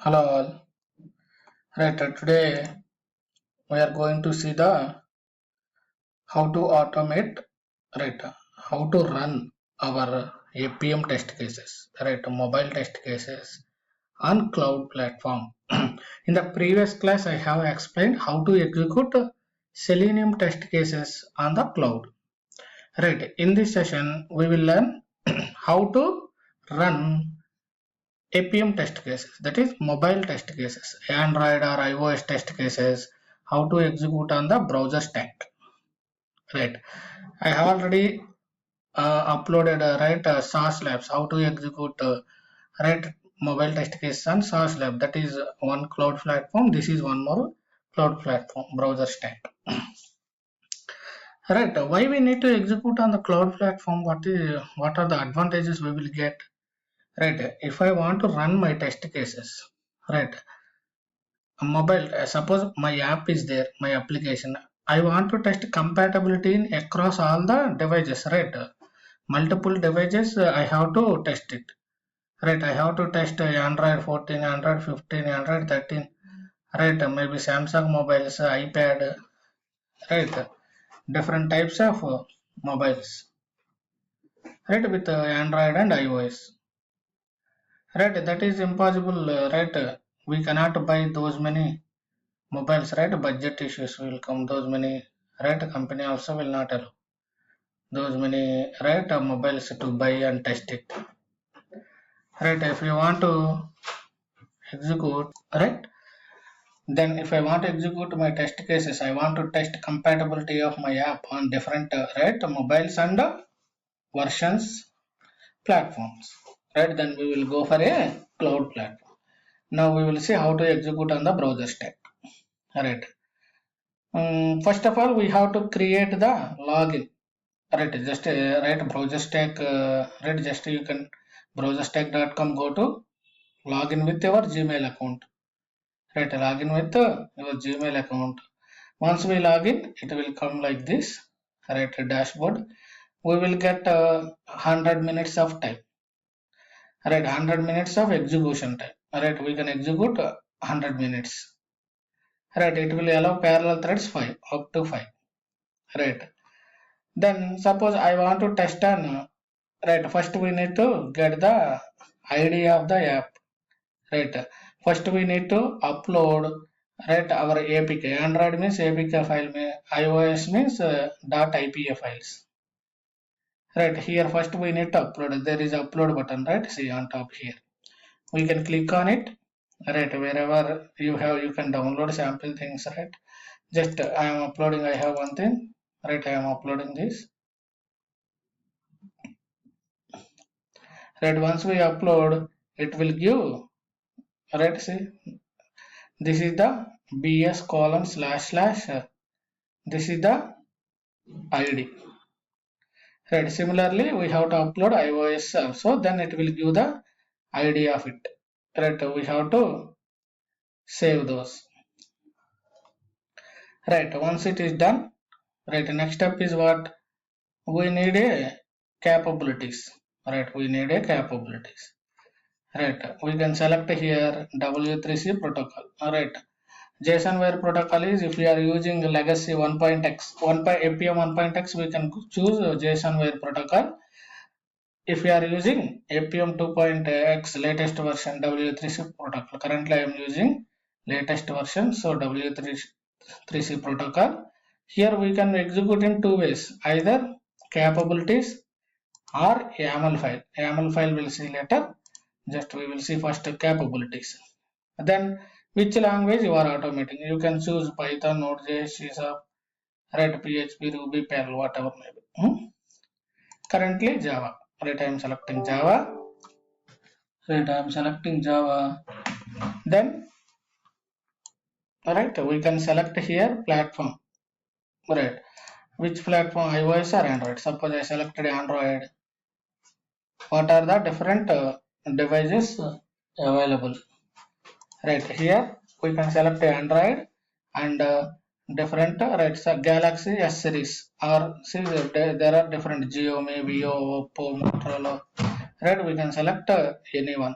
Hello all. Right, today we are going to see the how to automate, right, how to run our Appium test cases, right, mobile test cases on cloud platform. In the previous class I have explained how to execute Selenium test cases on the cloud. Right, in this session we will learn how to run Appium test cases, that is mobile test cases, Android or iOS test cases, how to execute on the browser stack. Right, I have already uploaded right SaaS labs, how to execute right mobile test cases on SaaS lab. That is one cloud platform. This is one more cloud platform, browser stack. Right, why we need to execute on the cloud platform? What are the advantages we will get? Right, if I want to run my test cases, right, mobile, suppose my app is there, my application, I want to test compatibility in across all the devices, right, multiple devices, I have to test it, right, I have to test Android 14, Android 15, Android 13, right, maybe Samsung mobiles, iPad, right, different types of mobiles, right, with Android and iOS, right, that is impossible, right, we cannot buy those many mobiles, right, budget issues will come, those many, right, company also will not allow those many, right, mobiles to buy and test it, right, if you want to execute, right, then if I want to execute my test cases, I want to test compatibility of my app on different right mobiles and versions, platforms, right, then we will go for a cloud platform. Now we will see how to execute on the browser stack, right. First of all, we have to create the login. Right, just right BrowserStack. Right, just you can BrowserStack.com. Go to login with your Gmail account. Right, login with your Gmail account. Once we login, it will come like this. Right, dashboard. We will get 100 minutes of time. Right, 100 minutes of execution time. Right, we can execute 100 minutes. Right, it will allow parallel threads 5 up to 5. Right. Then suppose I want to test on, right, first we need to get the ID of the app, right. First we need to upload, right, our APK. Android means APK file, iOS means .ipa files. Right, here first we need to upload. There is upload button, right, see on top here. We can click on it, right, wherever you have, you can download sample things, right. Just I am uploading, I have one thing, right, I am uploading this. Right, once we upload, it will give, right, see, this is the bs colon slash slash, this is the id, right. Similarly we have to upload iOS also, then it will give the id of it, right. We have to save those, right. Once it is done, right, next step is what, we need a capabilities, right, we need a capabilities, right. We can select here W3C protocol, right. JSON where protocol is, if we are using legacy 1.x, Appium 1.x, we can choose JSON where protocol. If we are using Appium 2.x latest version W3C protocol, currently I am using latest version, so W3C protocol. Here we can execute in two ways, either capabilities or YAML file. YAML file we'll see later. Just we will see first capabilities. Then which language you are automating. You can choose Python, Node.js, C#, right, PHP, Ruby, Perl, whatever maybe. Currently Java. Right, I am selecting Java. Right, I am selecting Java. Then, right, we can select here platform. Right, which platform, iOS or Android. Suppose I selected Android. What are the different devices available? Right, here we can select Android and different, right, so Galaxy S series, or see there are different Xiaomi, Vivo, Oppo, Motorola, right. We can select anyone,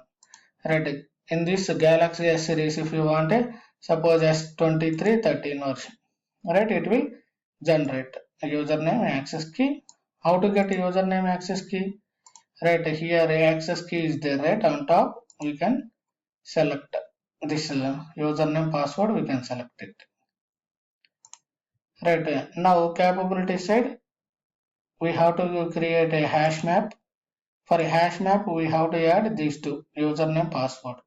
right. in this Galaxy S series, if you want a suppose S2313 version, right, it will generate a username access key. How to get a username access key? Right here, a access key is there, right, on top. We can select this username password. We can select it. Right now, capability side, we have to create a hash map. For a hash map, we have to add these two, username password.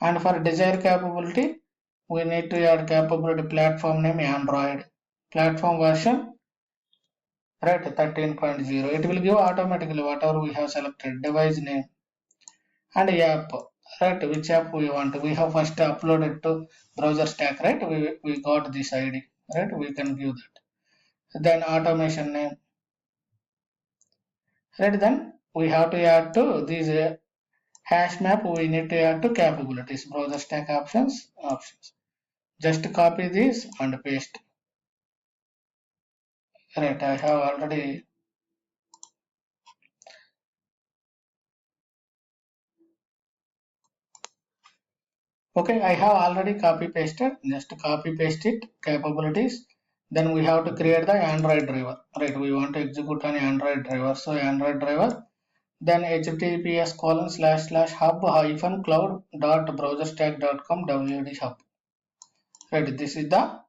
And for desired capability, we need to add capability platform name Android, platform version, right, 13.0. It will give automatically whatever we have selected, device name and app, right, which app we want. We have first uploaded to BrowserStack, right, we got this ID, right, we can give that. Then automation name, right, then we have to add to these hash map, we need to add to capabilities, BrowserStack options. Just copy this and paste. Right, I have already. Okay, I have already copy pasted. Just copy paste it. Capabilities. Then we have to create the Android driver. Right, we want to execute an Android driver. So Android driver. Then https://hub cloud dot browserstack.com wd hub. Right, this is the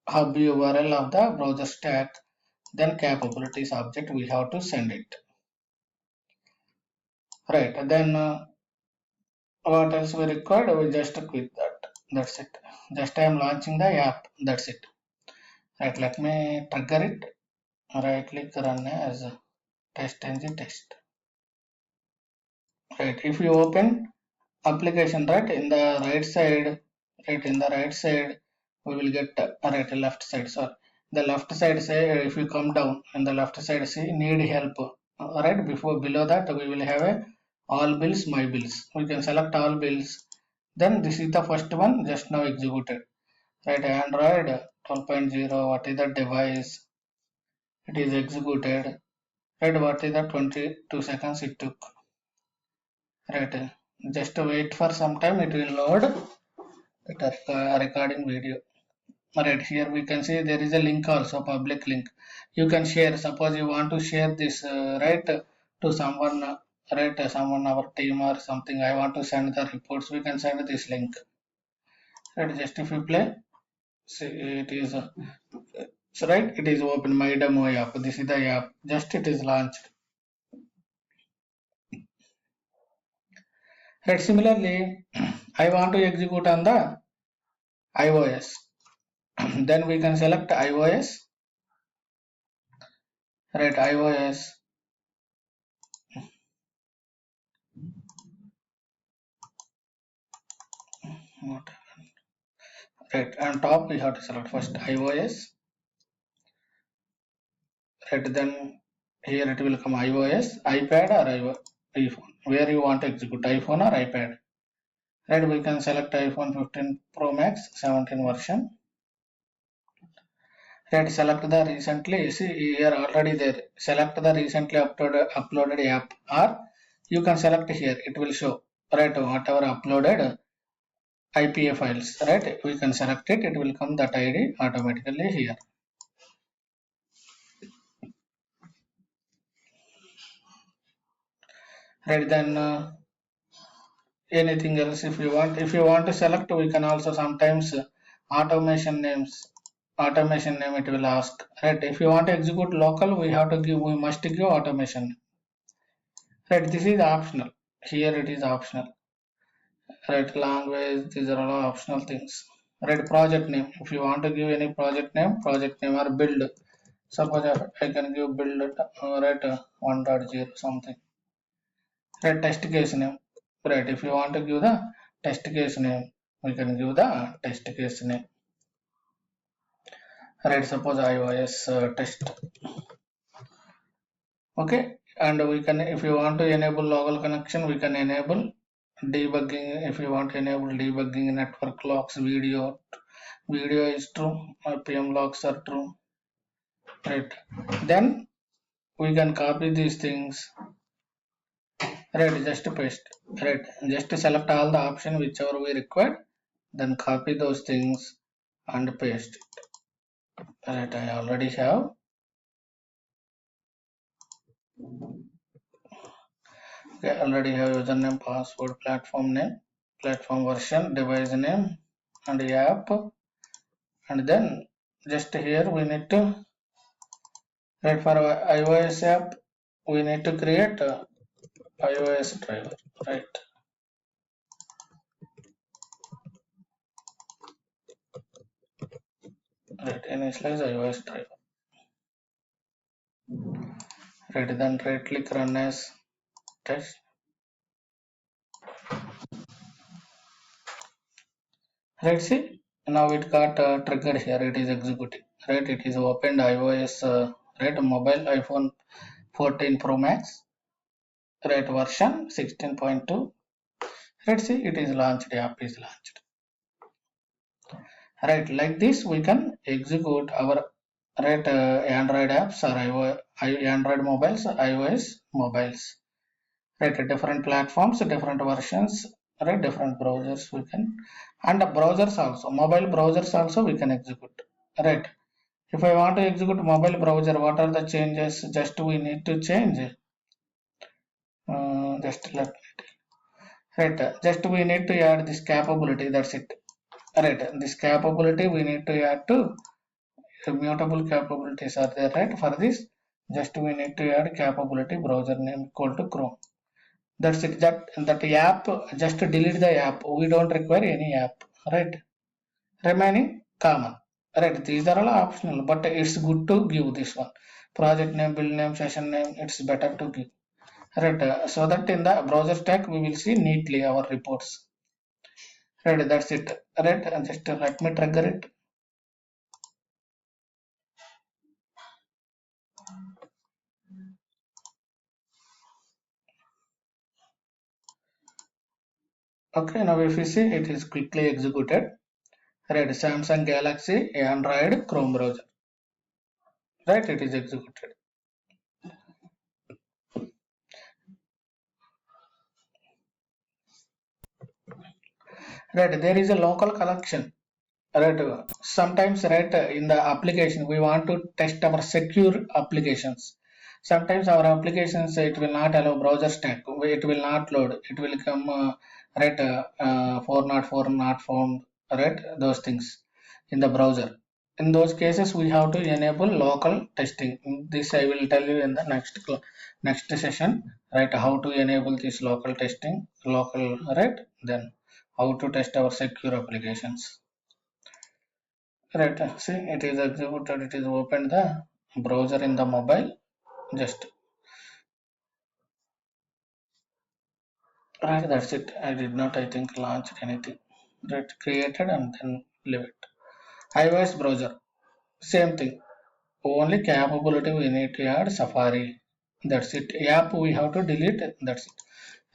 hub URL of the browser stack. Then capabilities object we have to send it. Right, then what else we required? We just quit that. That's it. Just I am launching the app. That's it. Right, let me trigger it. Right click run as test engine test. Right, if you open application, right, in the right side, right, in the right side, we will get right left side. So the left side say, if you come down in the left side, see need help. Right, before below that we will have a all bills, my bills. We can select all bills. Then this is the first one just now executed. Right, Android 12.0. What is the device? It is executed. Right, what is the 22 seconds it took? Right, just wait for some time, it will load the recording video. Right, here we can see there is a link also, public link. You can share, suppose you want to share this, right, to someone, right, someone our team or something. I want to send the reports, we can send this link. Right, just if you play, see it is, so right, it is open my demo app. This is the app, just it is launched. Right, similarly, I want to execute on the iOS. Then we can select iOS, right, iOS. Right, on top we have to select first iOS, right, then here it will come iOS, iPad or iPhone, where you want to execute, iPhone or iPad. Right, we can select iPhone 15 Pro Max 17 version. Right, select the recently, see here already there, select the recently uploaded app, or you can select here, it will show, right, whatever uploaded IPA files, right, we can select it, it will come that ID automatically here. Right, then anything else if you want to select, we can also sometimes automation names, automation name it will ask, right, if you want to execute local, we must give automation, right, this is optional, here it is optional, right, language, these are all optional things, right, project name, if you want to give any project name or build, suppose I can give build right 1.0 something, right, test case name, right, if you want to give the test case name, we can give the test case name, right, suppose iOS test. Okay, and we can, if you want to enable local connection, we can enable debugging. If you want to enable debugging, network logs, video is true, Appium logs are true, right, then we can copy these things, Right, just paste. Right, just select all the option whichever we require, then copy those things and paste it. Right, I already have. Okay, already have username, password, platform name, platform version, device name, and the app. And then just here we need to, right, for our iOS app, we need to create a iOS driver, right? Right, initialize iOS driver. Right, then right click run as test. Right, see, now it got triggered here, it is executing. Right, it is opened iOS, right, mobile iPhone 14 Pro Max, right, version 16.2. Right, see, it is launched, the app is launched. Right, like this we can execute our, right, Android apps or Android mobiles, iOS mobiles. Right, different platforms, different versions, right, different browsers we can, and the browsers also, mobile browsers also we can execute. Right, if I want to execute mobile browser, what are the changes? Just we need to change, just let, right, just we need to add this capability, that's it. Right, this capability we need to add to mutable capabilities are there, right? For this, just we need to add capability browser name equal to Chrome. That's it. That app, just delete the app. We don't require any app, right? Remaining common, right? These are all optional, but it's good to give this one. Project name, build name, session name. It's better to give, right? So that in the browser stack we will see neatly our reports. Right, that's it. Right, and just let me trigger it. Okay, now if you see, it is quickly executed. Right, Samsung Galaxy Android Chrome browser. Right, it is executed. Right, there is a local collection. Right, sometimes, right, in the application we want to test our secure applications. Sometimes our applications, it will not allow browser stack. It will not load. It will come, right, 404 not found. Right, those things in the browser. In those cases, we have to enable local testing. This I will tell you in the next session. Right, how to enable this local testing, local, right. Then how to test our secure applications. Right, see, it is executed, it is opened the browser in the mobile. Just right, that's it. I did not, I think, launch anything. Right, created and then leave it. iOS browser, same thing. Only capability we need to add Safari. That's it. App we have to delete. That's it.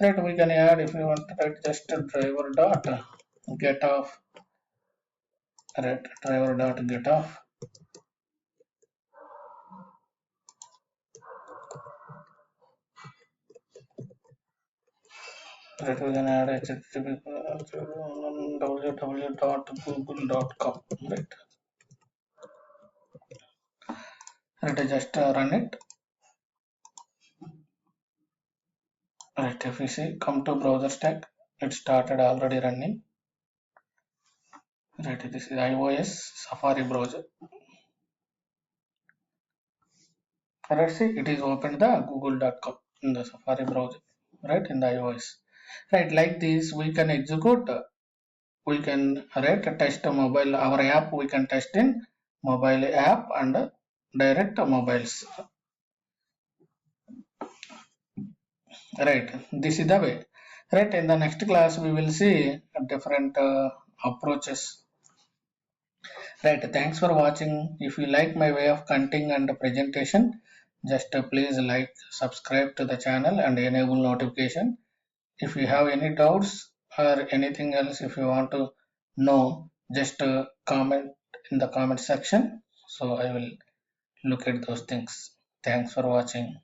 Right, we can add if you want to write just a driver dot get off. Right, driver dot get off. Right, we can add http www.google.com. Right, right, just run it. Right, if we say come to browser stack, it started already running. Right, this is iOS Safari browser. Right, see, it is opened the google.com in the Safari browser, right, in the iOS. Right, like this we can execute, we can, right, test a mobile, our app we can test in mobile app and direct mobiles. Right, this is the way. Right, in the next class we will see different approaches. Right, thanks for watching. If you like my way of content and presentation, just please like, subscribe to the channel and enable notification. If you have any doubts or anything else, if you want to know, just comment in the comment section. So I will look at those things. Thanks for watching.